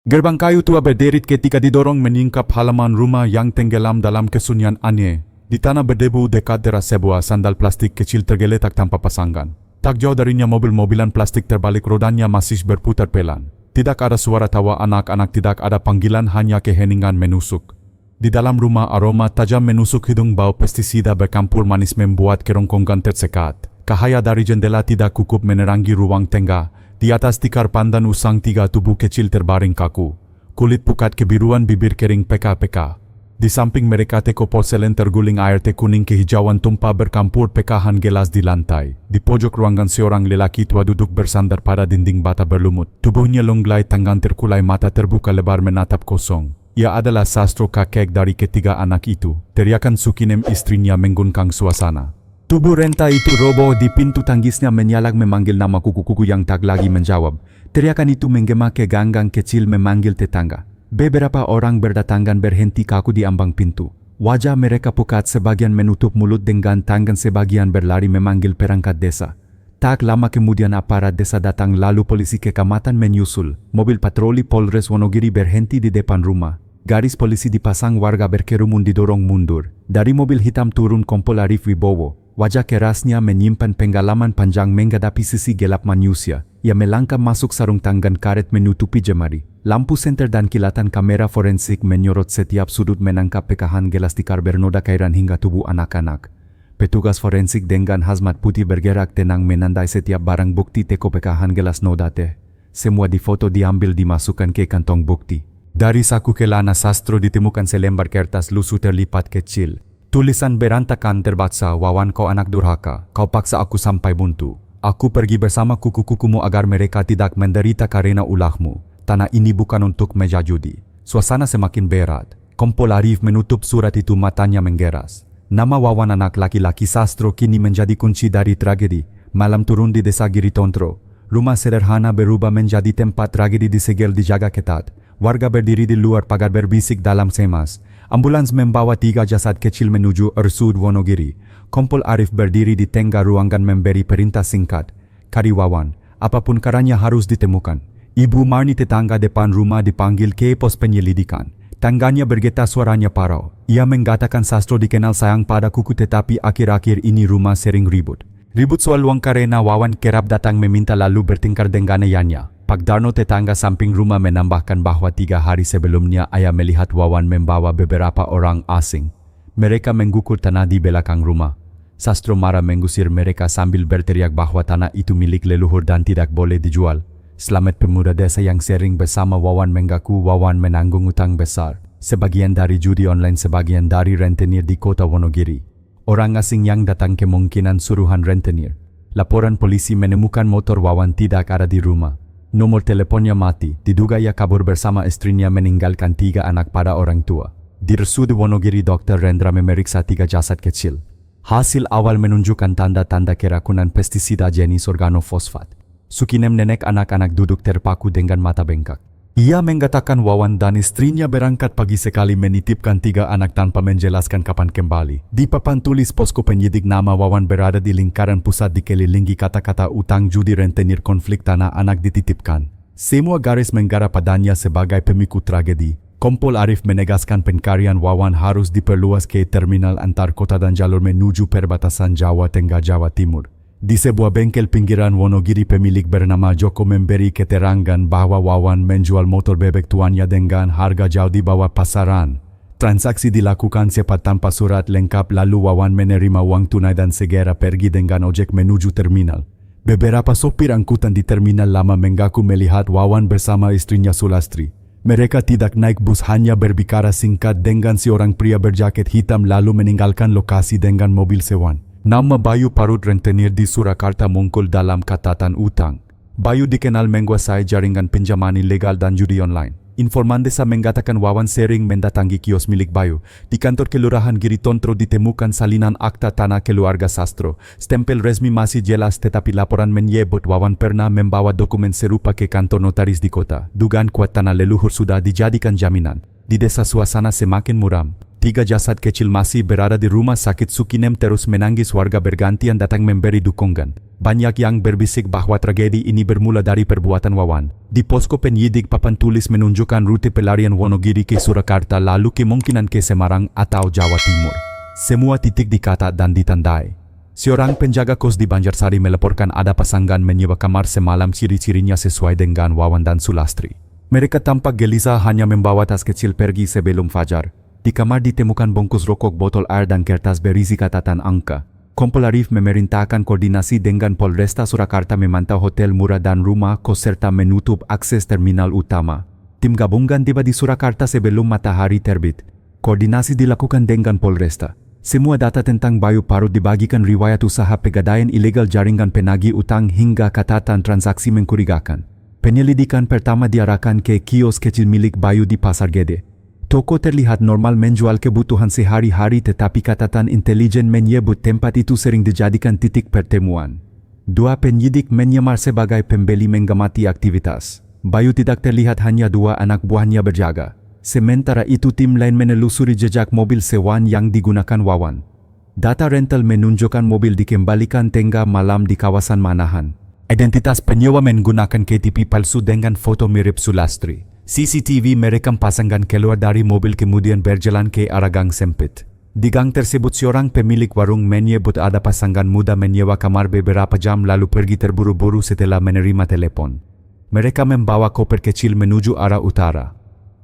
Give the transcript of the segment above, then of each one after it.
Gerbang kayu tua berderet ketika didorong meningkap halaman rumah yang tenggelam dalam kesunyian aneh. Di tanah berdebu dekat teras sebuah sandal plastik kecil tergeletak tanpa pasangan. Tak jauh darinya mobil-mobilan plastik terbalik, rodanya masih berputar pelan. Tidak ada suara tawa anak-anak, tidak ada panggilan, hanya keheningan menusuk. Di dalam rumah aroma tajam menusuk hidung, bau pestisida bercampur manis membuat kerongkongan tersekat. Cahaya dari jendela tidak cukup menerangi ruang tengah. Di atas tikar pandan usang 3 tubuh kecil terbaring kaku. Kulit pucat kebiruan, bibir kering peka-peka. Di samping mereka teko porselen terguling, air teh kuning kehijauan tumpah bercampur pekahan gelas di lantai. Di pojok ruangan seorang lelaki tua duduk bersandar pada dinding bata berlumut. Tubuhnya longlai, tangan terkulai, mata terbuka lebar menatap kosong. Ia adalah Sastro, kakek dari ketiga anak itu. Teriakan Sukinem istrinya mengguncang suasana. Tubuh renta itu roboh, di pintu tangisnya menyalak memanggil nama kuku-kuku yang tak lagi menjawab. Teriakan itu menggema ke ganggang kecil memanggil tetangga. Beberapa orang berdatangan berhenti kaku di ambang pintu. Wajah mereka pucat, sebagian menutup mulut dengan tangan, sebagian berlari memanggil perangkat desa. Tak lama kemudian aparat desa datang, lalu polisi kecamatan menyusul. Mobil patroli Polres Wonogiri berhenti di depan rumah. Garis polisi dipasang, warga berkerumun didorong mundur. Dari mobil hitam turun Kompol Arif Wibowo. Wajah kerasnya menyimpan pengalaman panjang menghadapi sisi gelap manusia. Ia melangkah masuk, sarung tangan karet menutupi jemari. Lampu senter dan kilatan kamera forensik menyorot setiap sudut, menangkap pekahan gelas tikar bernoda cairan hingga tubuh anak-anak. Petugas forensik dengan hazmat putih bergerak tenang menandai setiap barang bukti teko pekahan gelas noda teh. Semua difoto, diambil, dimasukkan ke kantong bukti. Dari saku celana Sastro ditemukan selembar kertas lusuh terlipat kecil. Tulisan berantakan terbaca, "Wawan, kau anak durhaka, kau paksa aku sampai buntu. Aku pergi bersama kuku-kukumu agar mereka tidak menderita karena ulahmu. Tanah ini bukan untuk meja judi." Suasana semakin berat. Kompol Arif menutup surat itu, matanya menggeras. Nama Wawan, anak laki-laki Sastro, kini menjadi kunci dari tragedi. Malam turun di desa Giritontro. Rumah sederhana berubah menjadi tempat tragedi, disegel, dijaga ketat. Warga berdiri di luar pagar berbisik dalam cemas. Ambulans membawa 3 jasad kecil menuju RSUD Wonogiri. Kompol Arif berdiri di tengah ruangan memberi perintah singkat. "Kari Wawan, apapun caranya harus ditemukan." Ibu Marni, tetangga depan rumah, dipanggil ke pos penyelidikan. Tangannya bergetar, suaranya parau. Ia mengatakan Sastro dikenal sayang pada kuku, tetapi akhir-akhir ini rumah sering ribut. Ribut soal uang karena Wawan kerap datang meminta lalu bertengkar dengan ayahnya. Pak Darno, tetangga samping rumah, menambahkan bahwa 3 hari sebelumnya ayah melihat Wawan membawa beberapa orang asing. Mereka menggukur tanah di belakang rumah. Sastro marah mengusir mereka sambil berteriak bahwa tanah itu milik leluhur dan tidak boleh dijual. Slamet, pemuda desa yang sering bersama Wawan, mengaku Wawan menanggung utang besar. Sebagian dari judi online, sebagian dari rentenir di kota Wonogiri. Orang asing yang datang kemungkinan suruhan rentenir. Laporan polisi menemukan motor Wawan tidak ada di rumah. Nomor teleponnya mati. Diduga ia kabur bersama istrinya meninggalkan 3 anak pada orang tua. Di RSUD Wonogiri, Dr. Rendra memeriksa 3 jasad kecil. Hasil awal menunjukkan tanda-tanda keracunan pestisida jenis organofosfat. Sukinem, nenek anak-anak, duduk terpaku dengan mata bengkak. Ia mengatakan Wawan dan istrinya berangkat pagi sekali, menitipkan 3 anak tanpa menjelaskan kapan kembali. Di papan tulis posko penyidik, nama Wawan berada di lingkaran pusat, dikelilingi kata-kata utang, judi, rentenir, konflik tanah, anak dititipkan. Semua garis mengarah padanya sebagai pemicu tragedi. Kompol Arif menegaskan pencarian Wawan harus diperluas ke terminal antar kota dan jalur menuju perbatasan Jawa Tengah Jawa Timur. Di sebuah bengkel pinggiran Wonogiri, pemilik bernama Joko memberi keterangan bahwa Wawan menjual motor bebek tuannya dengan harga jauh di bawah pasaran. Transaksi dilakukan cepat tanpa surat lengkap, lalu Wawan menerima uang tunai dan segera pergi dengan ojek menuju terminal. Beberapa sopir angkutan di terminal lama mengaku melihat Wawan bersama istrinya Sulastri. Mereka tidak naik bus, hanya berbicara singkat dengan seorang pria berjaket hitam lalu meninggalkan lokasi dengan mobil sewan. Nama Bayu Parut, rentenir di Surakarta, muncul dalam catatan utang. Bayu dikenal menguasai jaringan pinjaman ilegal dan judi online. Informan desa mengatakan Wawan sering mendatangi kios milik Bayu. Di kantor Kelurahan Giritontro ditemukan salinan akta tanah keluarga Sastro. Stempel resmi masih jelas, tetapi laporan menyebut Wawan pernah membawa dokumen serupa ke kantor notaris di kota. Dugaan kuat tanah leluhur sudah dijadikan jaminan. Di desa suasana semakin muram. 3 jasad kecil masih berada di rumah sakit. Sukinem terus menangis. Warga bergantian datang memberi dukungan. Banyak yang berbisik bahwa tragedi ini bermula dari perbuatan Wawan. Di posko penyidik papan tulis menunjukkan rute pelarian Wonogiri ke Surakarta lalu kemungkinan ke Semarang atau Jawa Timur. Semua titik dicatat dan ditandai. Seorang penjaga kos di Banjarsari melaporkan ada pasangan menyewa kamar semalam. Ciri-cirinya sesuai dengan Wawan dan Sulastri. Mereka tampak gelisah hanya membawa tas kecil pergi sebelum fajar. Di kamar ditemukan bungkus rokok, botol air dan kertas berisi catatan angka. Kompol Arif memerintahkan koordinasi dengan Polresta Surakarta memantau hotel murah dan rumah kos serta menutup akses terminal utama. Tim gabungan tiba di Surakarta sebelum matahari terbit. Koordinasi dilakukan dengan Polresta. Semua data tentang Bayu Parut dibagikan, riwayat usaha pegadaian ilegal, jaringan penagih utang hingga catatan transaksi mencurigakan. Penyelidikan pertama diarahkan ke kios kecil milik Bayu di Pasar Gede. Toko terlihat normal menjual kebutuhan sehari-hari, tetapi catatan intelijen menyebut tempat itu sering dijadikan titik pertemuan. 2 penyidik menyamar sebagai pembeli mengamati aktivitas. Bayu tidak terlihat, hanya 2 anak buahnya berjaga. Sementara itu tim lain menelusuri jejak mobil sewaan yang digunakan Wawan. Data rental menunjukkan mobil dikembalikan tengah malam di kawasan Manahan. Identitas penyewa menggunakan KTP palsu dengan foto mirip Sulastri. CCTV merekam pasangan keluar dari mobil kemudian berjalan ke arah gang sempit. Di gang tersebut seorang pemilik warung menyebut ada pasangan muda menyewa kamar beberapa jam lalu pergi terburu-buru setelah menerima telepon. Mereka membawa koper kecil menuju arah utara.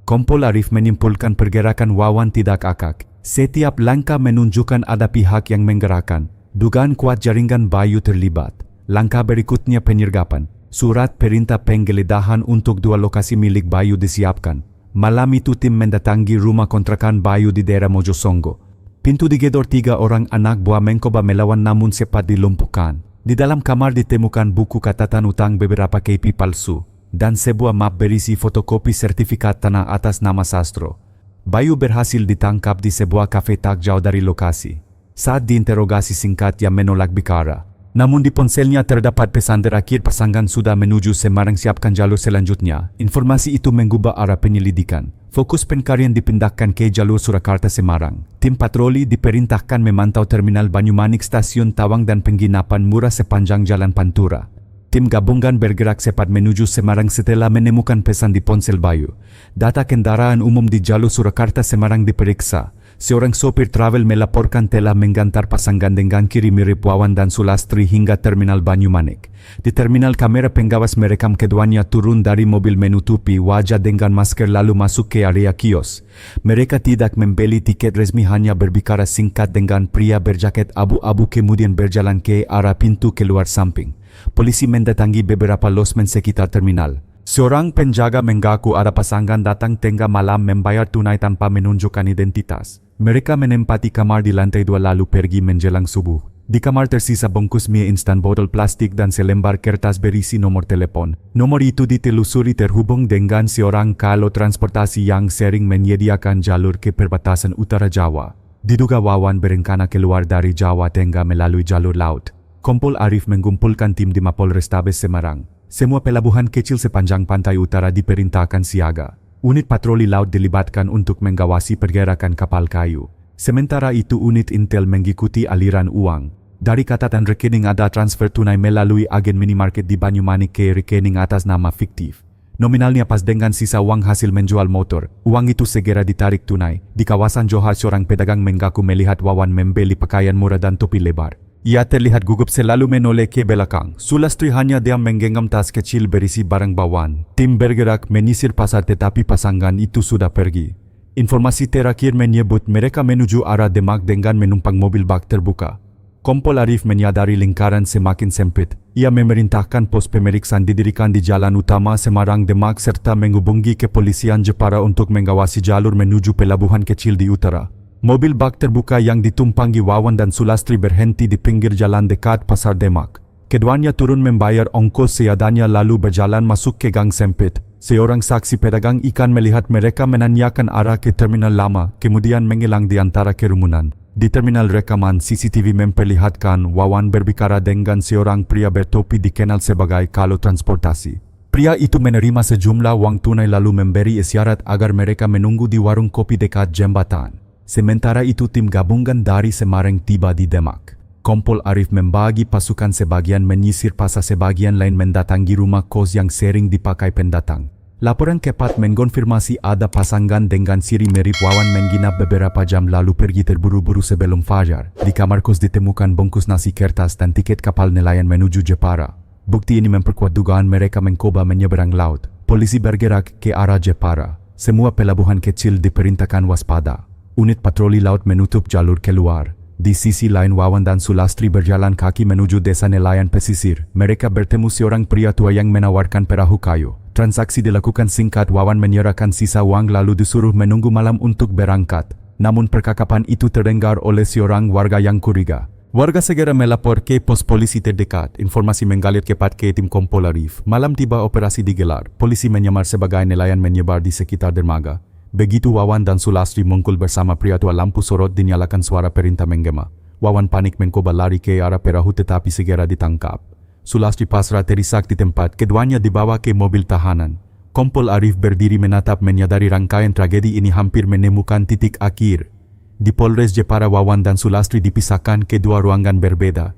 Kompol Arif menyimpulkan pergerakan Wawan tidak akak. Setiap langkah menunjukkan ada pihak yang menggerakkan. Dugaan kuat jaringan Bayu terlibat. Langkah berikutnya penyergapan. Surat perintah penggeledahan untuk 2 lokasi milik Bayu disiapkan. Malam itu tim mendatangi rumah kontrakan Bayu di daerah Mojosongo. Pintu digedor, 3 orang anak buah mencoba melawan namun sempat dilumpuhkan. Di dalam kamar ditemukan buku catatan utang, beberapa KP palsu, dan sebuah map berisi fotokopi sertifikat tanah atas nama Sastro. Bayu berhasil ditangkap di sebuah kafe tak jauh dari lokasi. Saat diinterogasi singkat ia menolak bicara. Namun di ponselnya terdapat pesan terakhir, pasangan sudah menuju Semarang, siapkan jalur selanjutnya. Informasi itu mengubah arah penyelidikan. Fokus pencarian dipindahkan ke jalur Surakarta-Semarang. Tim patroli diperintahkan memantau terminal Banyumanik, stasiun Tawang dan penginapan murah sepanjang jalan Pantura. Tim gabungan bergerak cepat menuju Semarang setelah menemukan pesan di ponsel Bayu. Data kendaraan umum di jalur Surakarta-Semarang diperiksa. Seorang sopir travel melaporkan telah menggantar pasangan dengan kiri mirip Wawan dan Sulastri hingga terminal Banyumanik. Di terminal kamera pengawas merekam keduanya turun dari mobil menutupi wajah dengan masker lalu masuk ke area kios. Mereka tidak membeli tiket resmi, hanya berbicara singkat dengan pria berjaket abu-abu kemudian berjalan ke arah pintu keluar samping. Polisi mendatangi beberapa losmen sekitar terminal. Seorang penjaga mengaku ada pasangan datang tengah malam membayar tunai tanpa menunjukkan identitas. Mereka menempati kamar di lantai 2 lalu pergi menjelang subuh. Di kamar tersisa bungkus mie instan, botol plastik dan selembar kertas berisi nomor telepon. Nomor itu ditelusuri terhubung dengan seorang kalo transportasi yang sering menyediakan jalur ke perbatasan utara Jawa. Diduga Wawan berencana keluar dari Jawa Tengah melalui jalur laut. Kompol Arif mengumpulkan tim di Mapolrestabes Semarang. Semua pelabuhan kecil sepanjang pantai utara diperintahkan siaga. Unit patroli laut dilibatkan untuk mengawasi pergerakan kapal kayu. Sementara itu unit intel mengikuti aliran uang. Dari catatan rekening ada transfer tunai melalui agen minimarket di Banyumanik ke rekening atas nama fiktif. Nominalnya pas dengan sisa uang hasil menjual motor. Uang itu segera ditarik tunai. Di kawasan Johar seorang pedagang mengaku melihat Wawan membeli pakaian murah dan topi lebar. Ia terlihat gugup selalu menoleh ke belakang. Sulastri hanya diam menggenggam tas kecil berisi barang bawaan. Tim bergerak menyisir pasar tetapi pasangan itu sudah pergi. Informasi terakhir menyebut mereka menuju arah Demak dengan menumpang mobil bak terbuka. Kompol Arif menyadari lingkaran semakin sempit. Ia memerintahkan pos pemeriksaan didirikan di jalan utama Semarang-Demak serta menghubungi kepolisian Jepara untuk mengawasi jalur menuju pelabuhan kecil di utara. Mobil bak terbuka yang ditumpangi Wawan dan Sulastri berhenti di pinggir jalan dekat Pasar Demak. Keduanya turun membayar ongkos seadanya lalu berjalan masuk ke gang sempit. Seorang saksi pedagang ikan melihat mereka menanyakan arah ke terminal lama, kemudian menghilang di antara kerumunan. Di terminal rekaman CCTV memperlihatkan Wawan berbicara dengan seorang pria bertopi dikenal sebagai kalo transportasi. Pria itu menerima sejumlah uang tunai lalu memberi isyarat agar mereka menunggu di warung kopi dekat jembatan. Sementara itu tim gabungan dari Semarang tiba di Demak. Kompol Arif membagi pasukan sebagian menyisir pasar sebagian lain mendatangi rumah kos yang sering dipakai pendatang. Laporan kepat mengkonfirmasi ada pasangan dengan siri mirip Wawan menginap beberapa jam lalu pergi terburu-buru sebelum fajar. Di kamar kos ditemukan bungkus nasi kertas dan tiket kapal nelayan menuju Jepara. Bukti ini memperkuat dugaan mereka mencoba menyeberang laut. Polisi bergerak ke arah Jepara. Semua pelabuhan kecil diperintahkan waspada. Unit patroli laut menutup jalur keluar. Di sisi lain Wawan dan Sulastri berjalan kaki menuju desa nelayan pesisir. Mereka bertemu seorang pria tua yang menawarkan perahu kayu. Transaksi dilakukan singkat. Wawan menyerahkan sisa uang lalu disuruh menunggu malam untuk berangkat. Namun percakapan itu terdengar oleh seorang warga yang curiga. Warga segera melapor ke pos polisi terdekat. Informasi mengalir cepat ke tim Kompol Arif. Malam tiba operasi digelar. Polisi menyamar sebagai nelayan menyebar di sekitar dermaga. Begitu Wawan dan Sulastri muncul bersama pria tua, lampu sorot dinyalakan, suara perintah menggema. Wawan panik mencoba lari ke arah perahu tetapi segera ditangkap. Sulastri pasrah terisak di tempat. Keduanya dibawa ke mobil tahanan. Kompol Arif berdiri menatap, menyadari rangkaian tragedi ini hampir menemukan titik akhir. Di Polres Jepara Wawan dan Sulastri dipisahkan ke dua ruangan berbeda.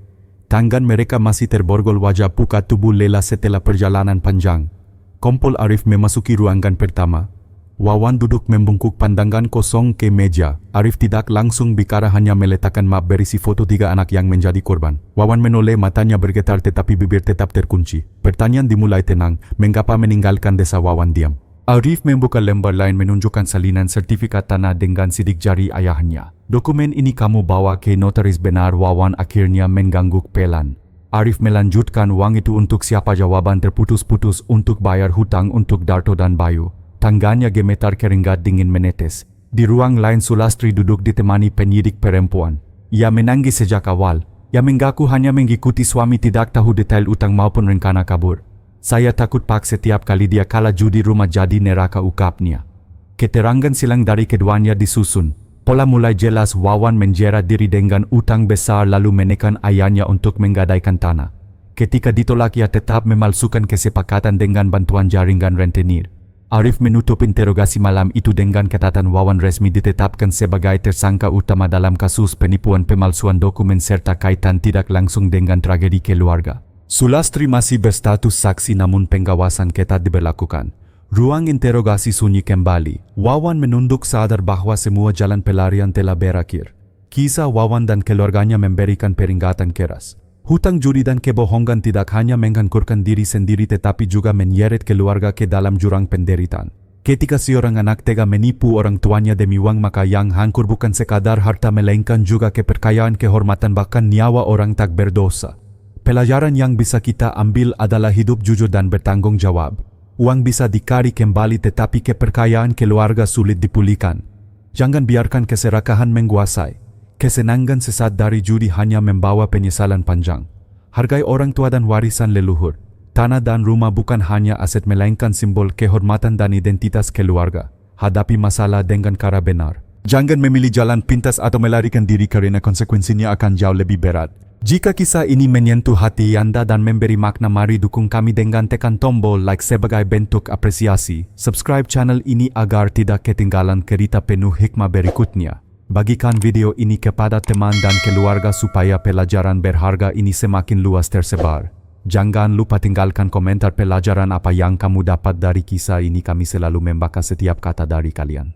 Tangan mereka masih terborgol, wajah pucat, tubuh lelah setelah perjalanan panjang. Kompol Arif memasuki ruangan pertama. Wawan duduk membungkuk, pandangan kosong ke meja. Arif tidak langsung bicara, hanya meletakkan map berisi foto 3 anak yang menjadi korban. Wawan menoleh, matanya bergetar tetapi bibir tetap terkunci. Pertanyaan dimulai tenang, mengapa meninggalkan desa? Wawan diam. Arif membuka lembar lain menunjukkan salinan sertifikat tanah dengan sidik jari ayahnya. Dokumen ini kamu bawa ke notaris? Benar. Wawan akhirnya mengangguk pelan. Arif melanjutkan, uang itu untuk siapa? Jawaban terputus-putus. Untuk bayar hutang untuk Darto dan Bayu. Tangannya gemetar, keringat dingin menetes. Di ruang lain Sulastri duduk ditemani penyidik perempuan. Ia menangis sejak awal. Ia mengaku hanya mengikuti suami, tidak tahu detail utang maupun rencana kabur. Saya takut Pak, setiap kali dia kalah judi rumah jadi neraka, ukapnya. Keterangan silang dari keduanya disusun. Pola mulai jelas. Wawan menjerat diri dengan utang besar lalu menekan ayahnya untuk menggadaikan tanah. Ketika ditolak ia tetap memalsukan kesepakatan dengan bantuan jaringan rentenir. Arif menutup interogasi malam itu dengan catatan Wawan resmi ditetapkan sebagai tersangka utama dalam kasus penipuan, pemalsuan dokumen serta kaitan tidak langsung dengan tragedi keluarga. Sulastri masih berstatus saksi namun pengawasan ketat diberlakukan. Ruang interogasi sunyi kembali. Wawan menunduk sadar bahwa semua jalan pelarian telah berakhir. Kisah Wawan dan keluarganya memberikan peringatan keras. Hutang judi dan kebohongan tidak hanya menghancurkan diri sendiri tetapi juga menyeret keluarga ke dalam jurang penderitaan. Ketika seorang anak tega menipu orang tuanya demi uang, maka yang hancur bukan sekadar harta melainkan juga kepercayaan, kehormatan, bahkan nyawa orang tak berdosa. Pelajaran yang bisa kita ambil adalah hidup jujur dan bertanggung jawab. Uang bisa dicari kembali tetapi kepercayaan keluarga sulit dipulihkan. Jangan biarkan keserakahan menguasai. Kesenangan sesaat dari judi hanya membawa penyesalan panjang. Hargai orang tua dan warisan leluhur. Tanah dan rumah bukan hanya aset melainkan simbol kehormatan dan identitas keluarga. Hadapi masalah dengan cara benar. Jangan memilih jalan pintas atau melarikan diri karena konsekuensinya akan jauh lebih berat. Jika kisah ini menyentuh hati Anda dan memberi makna, mari dukung kami dengan tekan tombol like sebagai bentuk apresiasi. Subscribe channel ini agar tidak ketinggalan cerita penuh hikmah berikutnya. Bagikan video ini kepada teman dan keluarga supaya pelajaran berharga ini semakin luas tersebar. Jangan lupa tinggalkan komentar pelajaran apa yang kamu dapat dari kisah ini. Kami selalu membaca setiap kata dari kalian.